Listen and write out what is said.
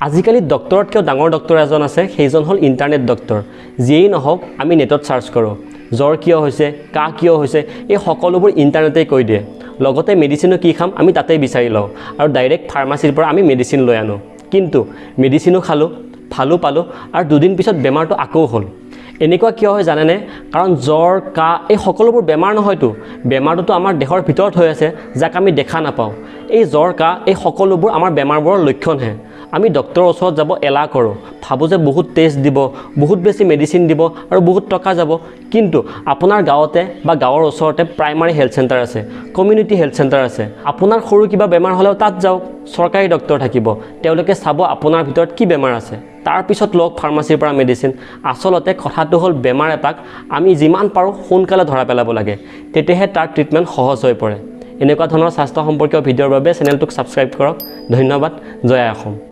আজিকালি ডক্টৰতকৈ ডাঙৰ ডক্টৰ এজন আছে, সেইজন হ'ল ইণ্টাৰনেট ডক্টৰ। যিয়েই নহওক আমি নেটত চাৰ্চ কৰোঁ, জ্বৰ কিয় হৈছে, কাহ কিয় হৈছে, এই সকলোবোৰ ইণ্টাৰনেটেই কৈ দিয়ে। লগতে মেডিচিনো কি খাম আমি তাতেই বিচাৰি লওঁ আৰু ডাইৰেক্ট ফাৰ্মাচীৰ পৰা আমি মেডিচিন লৈ আনো। কিন্তু মেডিচিনো খালোঁ, ভালো পালোঁ আৰু দুদিন পিছত বেমাৰটো আকৌ হ'ল। এনেকুৱা কিয় হয় জানেনে? কাৰণ জ্বৰ, কাহ এই সকলোবোৰ বেমাৰ নহয়তো, বেমাৰটোতো আমাৰ দেহৰ ভিতৰত হৈ আছে, যাক আমি দেখা নাপাওঁ। এই জ্বৰ, কাহ এই সকলোবোৰ আমাৰ বেমাৰবোৰৰ লক্ষণহে। আমি ডক্টৰৰ ওচৰত যাব এলাহ কৰোঁ, ভাবোঁ যে বহুত টেষ্ট দিব, বহুত বেছি মেডিচিন দিব আৰু বহুত টকা যাব। কিন্তু আপোনাৰ গাঁৱতে বা গাঁৱৰ ওচৰতে প্ৰাইমাৰী হেল্থ চেণ্টাৰ আছে, কমিউনিটি হেল্থ চেণ্টাৰ আছে। আপোনাৰ সৰু কিবা বেমাৰ হ'লেও তাত যাওক, চৰকাৰী ডক্টৰ থাকিব, তেওঁলোকে চাব আপোনাৰ ভিতৰত কি বেমাৰ আছে, তাৰপিছত লওক ফাৰ্মাচীৰ পৰা মেডিচিন। আচলতে কথাটো হ'ল বেমাৰ এটাক আমি যিমান পাৰোঁ সোনকালে ধৰা পেলাব লাগে, তেতিয়াহে তাৰ ট্ৰিটমেণ্ট সহজ হৈ পৰে। এনেকুৱা ধৰণৰ স্বাস্থ্য সম্পৰ্কীয় ভিডিঅ'ৰ বাবে চেনেলটোক ছাবস্ক্ৰাইব কৰক। ধন্যবাদ। জয় আই অসম।